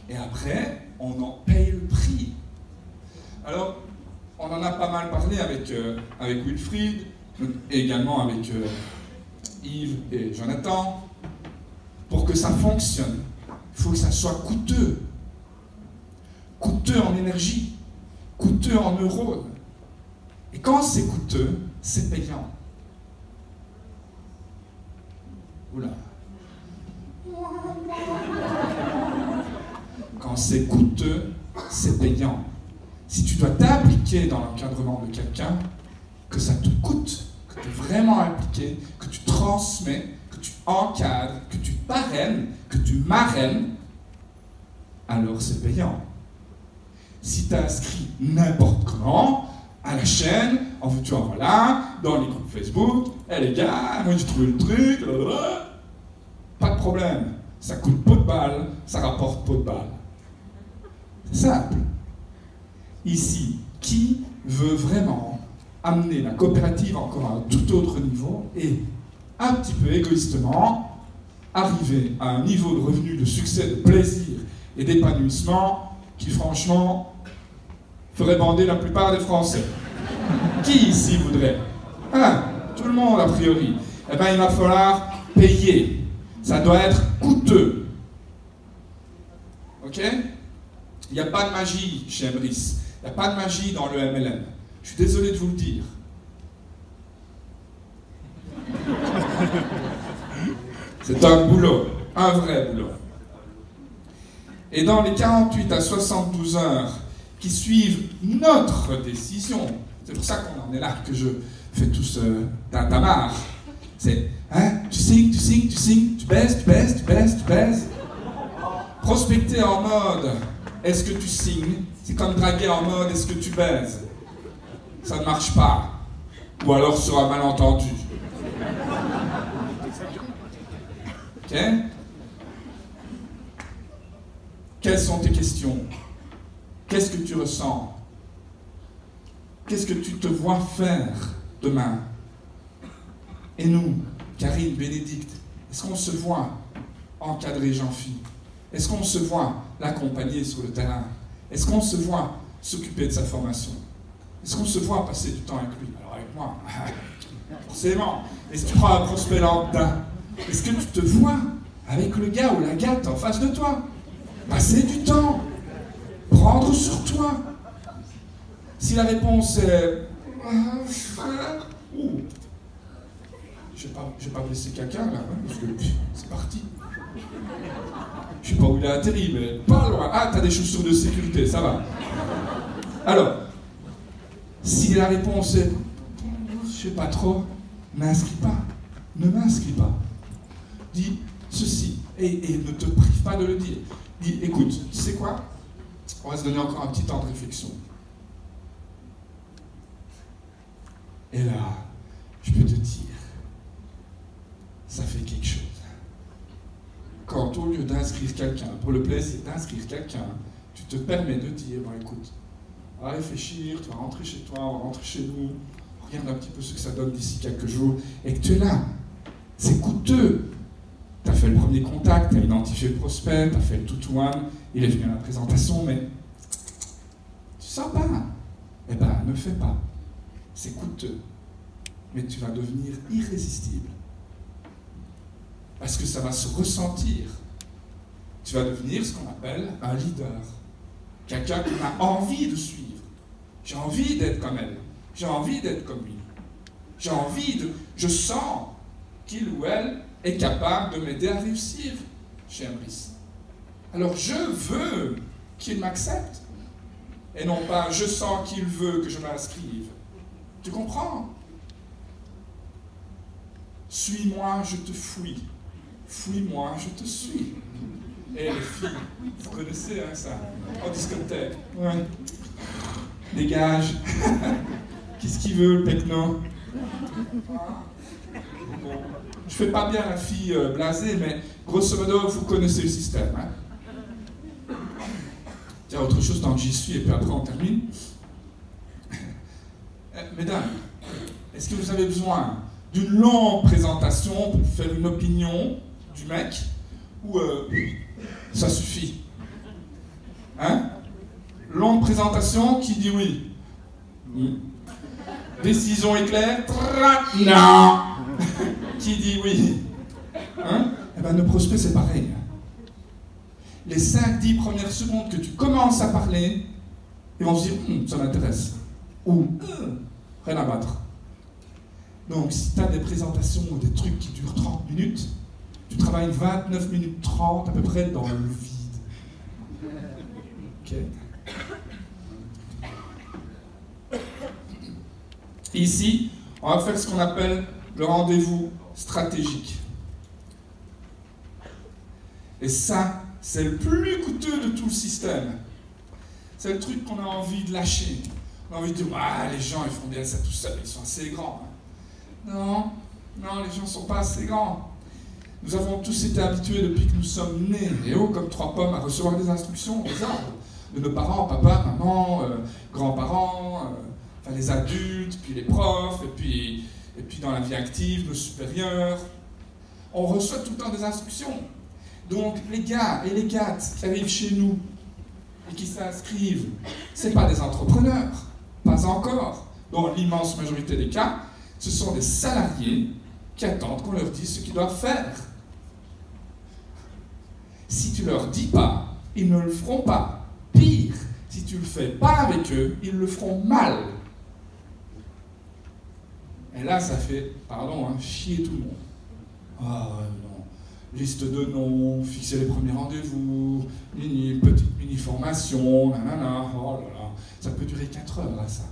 Et après, on en paye le prix. Alors, on en a pas mal parlé avec Wilfried, et également avec Yves et Jonathan. Pour que ça fonctionne, il faut que ça soit coûteux. Coûteux en énergie, coûteux en neurones. Et quand c'est coûteux, c'est payant. Oula. Quand c'est coûteux, c'est payant. Si tu dois t'impliquer dans l'encadrement de quelqu'un, que ça te coûte, que tu es vraiment impliqué, que tu transmets, que tu encadres, que tu parraines, que tu marraines, alors c'est payant. Si tu inscris n'importe comment, à la chaîne, en veux-tu en voilà, dans les groupes Facebook, les gars, moi j'ai trouvé le truc, pas de problème. ça coûte pot de balle, ça rapporte pot de balle. C'est simple. Ici, qui veut vraiment amener la coopérative encore à un tout autre niveau et, un petit peu égoïstement, arriver à un niveau de revenu, de succès, de plaisir et d'épanouissement qui, franchement, ferait bander la plupart des Français. Qui ici voudrait? Tout le monde, a priori. Eh bien, il va falloir payer. Ça doit être coûteux. Ok? Il n'y a pas de magie chez Emrys. Il n'y a pas de magie dans le MLM. Je suis désolé de vous le dire. C'est un boulot, un vrai boulot. Et dans les 48 à 72 heures qui suivent notre décision, c'est pour ça qu'on en est là, que je fais tout ce tintamarre. C'est, tu signes, tu baises. Prospecter en mode, est-ce que tu signes? C'est comme draguer en mode, est-ce que tu baises? Ça ne marche pas. Ou alors sur un malentendu. Ok? Quelles sont tes questions? Qu'est-ce que tu ressens? Qu'est-ce que tu te vois faire demain? Et nous, Karine, Bénédicte, est-ce qu'on se voit encadrer Jean-Phi? Est-ce qu'on se voit l'accompagner sur le terrain? Est-ce qu'on se voit s'occuper de sa formation? Est-ce qu'on se voit passer du temps avec lui? Alors avec moi, forcément. Est-ce que tu prends un prospect lambda? Est-ce que tu te vois avec le gars ou la gâte en face de toi? Passer du temps, prendre sur toi. Si la réponse est je vais pas blesser quelqu'un là, hein, parce que c'est parti. Je sais pas où il a atterri, mais pas loin. Ah, t'as des chaussures de sécurité, ça va. Alors, si la réponse est je sais pas trop, m'inscris pas. Ne m'inscris pas. Dis ceci, et ne te prive pas de le dire. Dis, écoute, tu sais quoi? On va se donner encore un petit temps de réflexion. Et là, je peux te dire, ça fait quelque chose. Quand au lieu d'inscrire quelqu'un, pour le plaisir d'inscrire quelqu'un, tu te permets de dire, bon écoute, on va réfléchir, tu vas rentrer chez toi, on va rentrer chez nous, regarde un petit peu ce que ça donne d'ici quelques jours, et que tu es là. C'est coûteux. Tu as fait le premier contact, tu as identifié le prospect, tu as fait le two-to-one, il est venu à la présentation, mais tu sens pas. Eh ben, ne le fais pas. C'est coûteux. Mais tu vas devenir irrésistible. Parce que ça va se ressentir. Tu vas devenir ce qu'on appelle un leader. Quelqu'un qu'on a envie de suivre. J'ai envie d'être comme elle. J'ai envie d'être comme lui. J'ai envie de... Je sens qu'il ou elle est capable de m'aider à réussir chez Emrys. Alors je veux qu'il m'accepte. Et non pas je sens qu'il veut que je m'inscrive. Tu comprends? Suis-moi, je te fouille. Fouille-moi, je te suis. Et les filles, vous connaissez hein, ça? En discothèque. Ouais. Dégage. Qu'est-ce qu'il veut, le pecno? Bon. Je fais pas bien la fille blasée, mais grosso modo, vous connaissez le système. Hein? Tiens, autre chose tant que j'y suis, et puis après on termine. Mesdames, est-ce que vous avez besoin d'une longue présentation pour faire une opinion du mec, ou ça suffit? Hein? Longue présentation, qui dit oui? Décision éclair? Non! Qui dit oui? Hein? Eh bien, le prospect, c'est pareil. Les 5-10 premières secondes que tu commences à parler, ils vont se dire, ça m'intéresse. Ou, rien à battre. Donc, si tu as des présentations ou des trucs qui durent 30 minutes, tu travailles 29 minutes 30 à peu près dans le vide. Ok? Ici, on va faire ce qu'on appelle le rendez-vous stratégique. Et ça, c'est le plus coûteux de tout le système. C'est le truc qu'on a envie de lâcher. On a envie de dire, ah, les gens, ils font bien ça tout seuls, ils sont assez grands. Non, les gens ne sont pas assez grands. Nous avons tous été habitués depuis que nous sommes nés, et hauts comme 3 pommes, à recevoir des instructions aux ordres de nos parents, papa, maman, grands-parents, enfin les adultes, puis les profs, et puis dans la vie active, nos supérieurs. On reçoit tout le temps des instructions. Donc les gars et les gattes qui arrivent chez nous et qui s'inscrivent, ce n'est pas des entrepreneurs, pas encore. Dans l'immense majorité des cas, ce sont des salariés qui attendent qu'on leur dise ce qu'ils doivent faire. Si tu leur dis pas, ils ne le feront pas. Pire, si tu le fais pas avec eux, ils le feront mal. Et là, ça fait, pardon, hein, chier tout le monde. Ah non, liste de noms, fixer les premiers rendez-vous, petite mini-formation, nanana, oh là là. Ça peut durer 4 heures, là, ça.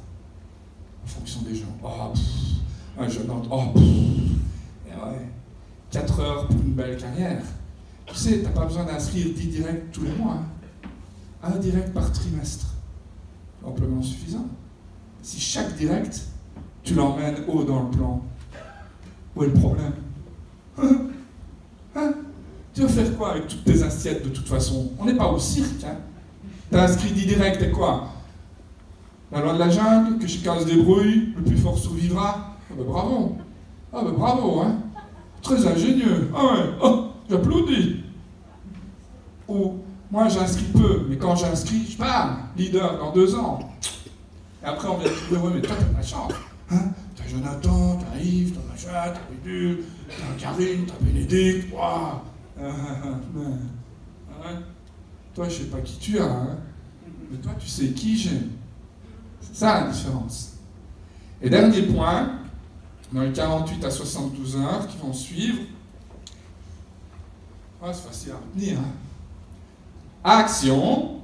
En fonction des gens. Oh, un jeune homme, oh, et ouais, 4 heures pour une belle carrière. Tu sais, t'as pas besoin d'inscrire 10 directs tous les mois. Hein. 1 direct par trimestre. Amplement suffisant. Si chaque direct, tu l'emmènes haut dans le plan, où est le problème? Hein? Tu vas faire quoi avec toutes tes assiettes de toute façon? On n'est pas au cirque. Hein? T'as inscrit 10 directs et quoi? La loi de la jungle, que chacun se débrouille, le plus fort survivra. Ah ben bravo. Ah ben bravo, hein. Très ingénieux. Ah ouais, oh, j'applaudis. Ou, moi j'inscris peu, mais quand j'inscris, bam, leader dans 2 ans. Et après on vient te dire, ouais mais toi t'as de la chance. Hein? T'as Jonathan, t'as Yves, t'as Machin, t'as Bédule, t'as Karine, t'as Bénédicte, waouh. Toi je sais pas qui tu as, hein. Mais toi tu sais qui j'ai. C'est ça la différence. Et dernier point, dans les 48 à 72 heures qui vont suivre, c'est facile à retenir. Hein. Action,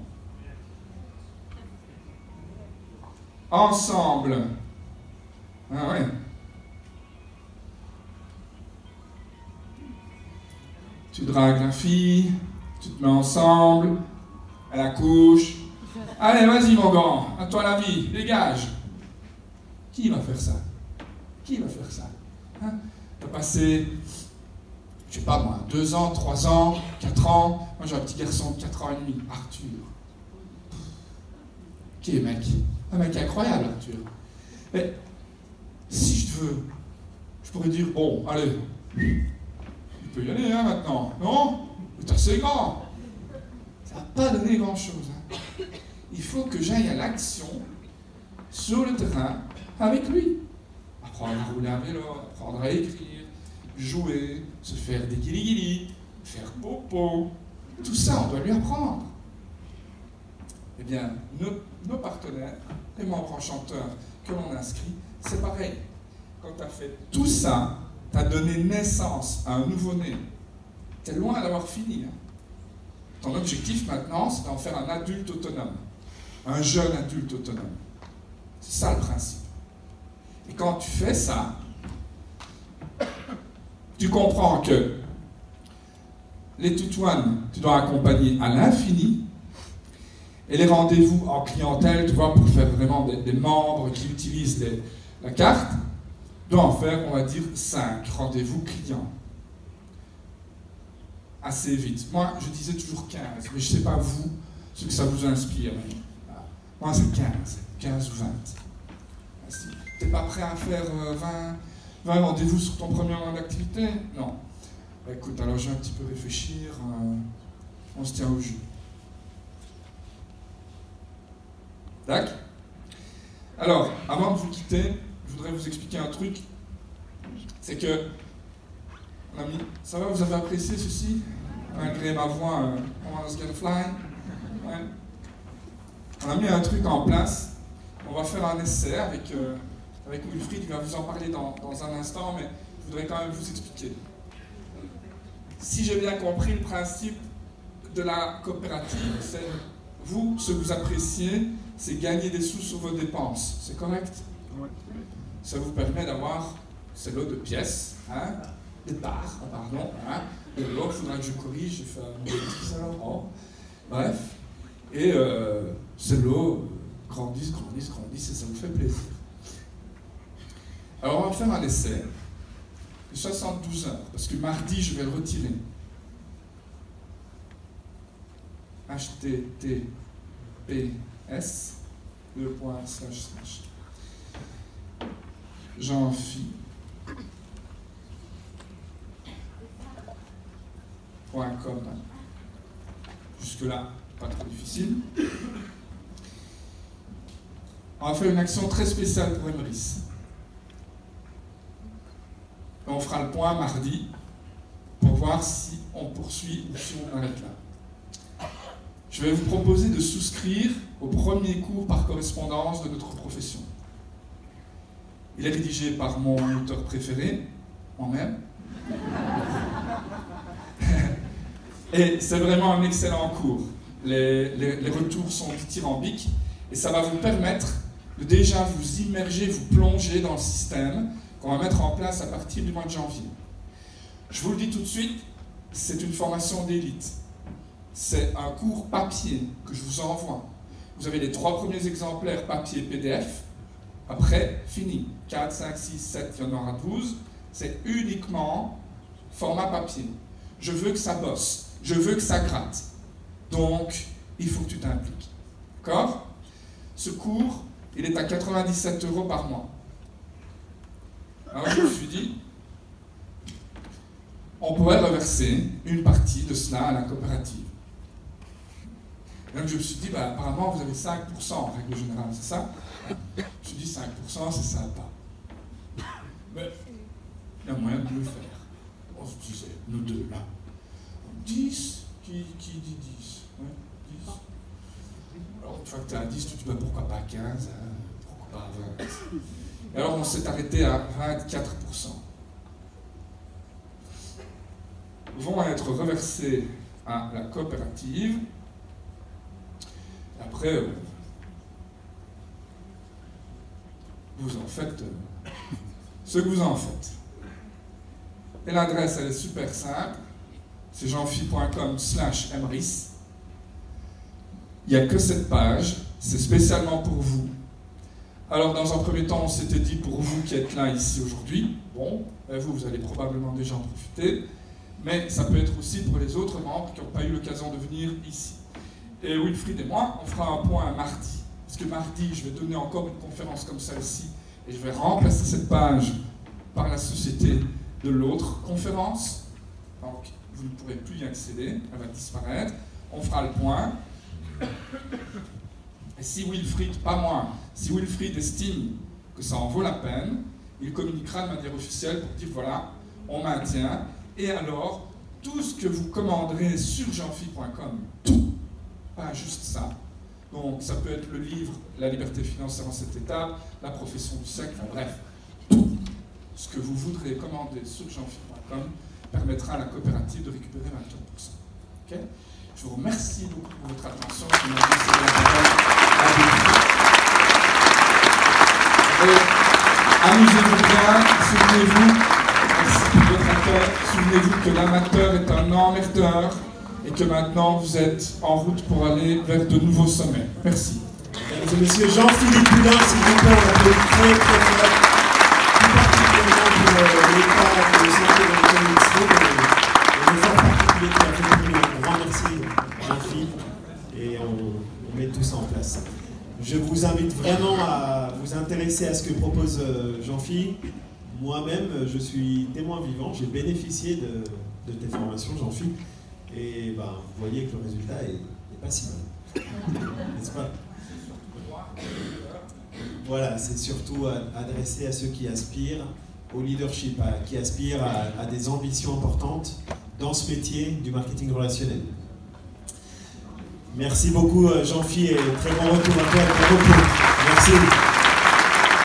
ensemble. Ah ouais. Tu dragues la fille, tu te mets ensemble, elle accouche. Allez, vas-y mon grand, à toi la vie, dégage. Qui va faire ça? Qui va faire ça? Hein? T'as passé, je sais pas moi, 2 ans, 3 ans, 4 ans. Moi j'ai un petit garçon de 4 ans et demi, Arthur. Qui est mec? Un mec incroyable, Arthur. Mais si je veux, je pourrais dire, bon, allez, il peut y aller hein, maintenant, non? Mais t'es assez grand. Ça va pas donner grand-chose. Hein. Il faut que j'aille à l'action, sur le terrain, avec lui. Apprendre à rouler à vélo, apprendre à écrire, jouer, se faire des guili-guili, faire popo. Tout ça, on doit lui apprendre. Eh bien, nos partenaires, les membres enchanteurs que l'on inscrit, c'est pareil. Quand tu as fait tout ça, tu as donné naissance à un nouveau-né. Tu es loin d'avoir fini. Hein. Ton objectif maintenant, c'est d'en faire un adulte autonome. Un jeune adulte autonome. C'est ça le principe. Et quand tu fais ça, tu comprends que les tutouanes, tu dois accompagner à l'infini, et les rendez-vous en clientèle, tu vois, pour faire vraiment des membres qui utilisent la carte, tu dois en faire, on va dire, 5 rendez-vous clients. Assez vite. Moi, je disais toujours 15, mais je ne sais pas vous, ce que ça vous inspire. Moi, c'est 15 ou 20. Si tu n'es pas prêt à faire 20 rendez-vous sur ton premier moment d'activité? Non. Bah, écoute, alors je vais un petit peu réfléchir, on se tient au jus. D'accord? Alors, avant de vous quitter, je voudrais vous expliquer un truc. C'est que, mon ami, ça va, vous avez apprécié ceci? Malgré ma voix, on va se get fly. Ouais. On a mis un truc en place. On va faire un essai avec Wilfried, il va vous en parler dans un instant, mais je voudrais quand même vous expliquer. Si j'ai bien compris le principe de la coopérative, c'est vous, ce que vous appréciez, c'est gagner des sous sur vos dépenses. C'est correct? Oui. Ça vous permet d'avoir ce lot de pièces, hein, des parts, pardon, hein, de l'autre, il faudra que je corrige, je fais un bêtise alors. Oh. Bref. Et ces lots grandissent, et ça vous fait plaisir. Alors on va faire un essai. de 72 heures, parce que mardi, je vais le retirer. https jeanphi.com. Jusque-là, pas trop difficile. On va faire une action très spéciale pour Emrys. On fera le point mardi pour voir si on poursuit ou si on arrête là. Je vais vous proposer de souscrire au premier cours par correspondance de notre profession. Il est rédigé par mon auteur préféré, moi-même. Et c'est vraiment un excellent cours. Les retours sont dithyrambiques et ça va vous permettre de déjà vous immerger, vous plonger dans le système qu'on va mettre en place à partir du mois de janvier. Je vous le dis tout de suite, c'est une formation d'élite. C'est un cours papier que je vous envoie. Vous avez les 3 premiers exemplaires papier PDF. Après, fini. 4, 5, 6, 7, il y en aura 12. C'est uniquement format papier. Je veux que ça bosse. Je veux que ça gratte. Donc, il faut que tu t'impliques. D'accord? Ce cours, il est à 97 € par mois. Alors, je me suis dit, on pourrait reverser une partie de cela à la coopérative. Donc je me suis dit, bah, apparemment vous avez 5% en règle générale, c'est ça? Je me suis dit 5%, c'est sympa. Mais il y a moyen de le faire. On se disait, nous deux là. 10? Qui dit 10? Ouais, 10. Alors une fois que tu es à 10, tu te dis, bah, pourquoi pas 15? Pourquoi pas 20? Et alors on s'est arrêté à 24%. Vont être reversés à la coopérative. Après, vous en faites ce que vous en faites. Et l'adresse, elle est super simple. C'est jeanphi.com/emrys. Il n'y a que cette page. C'est spécialement pour vous. Alors, dans un premier temps, on s'était dit pour vous qui êtes là, ici, aujourd'hui. Bon, vous allez probablement déjà en profiter. Mais ça peut être aussi pour les autres membres qui n'ont pas eu l'occasion de venir ici. Et Wilfried et moi, on fera un point mardi. Parce que mardi, je vais donner encore une conférence comme celle-ci. Et je vais remplacer cette page par la société de l'autre conférence. Donc, vous ne pourrez plus y accéder. Elle va disparaître. On fera le point. Et si Wilfried, pas moi, si Wilfried estime que ça en vaut la peine, il communiquera de manière officielle pour dire voilà, on maintient. Et alors, tout ce que vous commanderez sur jeanphi.com, tout, pas juste ça. Donc, ça peut être le livre La liberté financière en 7 étapes, la profession du siècle, enfin bref, tout ce que vous voudrez commander sur jeanphi.com permettra à la coopérative de récupérer 24%. Okay? Je vous remercie beaucoup pour votre attention. Amusez-vous bien, souvenez-vous. Merci pour votre accueil. Souvenez-vous que l'amateur est un emmerdeur et que maintenant vous êtes en route pour aller vers de nouveaux sommets. Merci. Mesdames et messieurs, Jean-Philippe Poulin, s'il vous plaît, on applaudit très très fort, plus particulièrement pour l'état de santé dans lequel il se trouve, et l'effort particulier qu'il a fait pour nous. Un grand merci, Jean-Philippe, et on met tout ça en place. Je vous invite vraiment à vous intéresser à ce que propose Jean-Philippe. Moi-même, je suis témoin vivant, j'ai bénéficié de tes formations, Jean-Philippe, et ben, vous voyez que le résultat est pas si mal, n'est-ce pas? Voilà, c'est surtout adressé à ceux qui aspirent au leadership, qui aspirent à des ambitions importantes dans ce métier du marketing relationnel. Merci beaucoup Jean-Philippe et très bon retour à toi. Merci.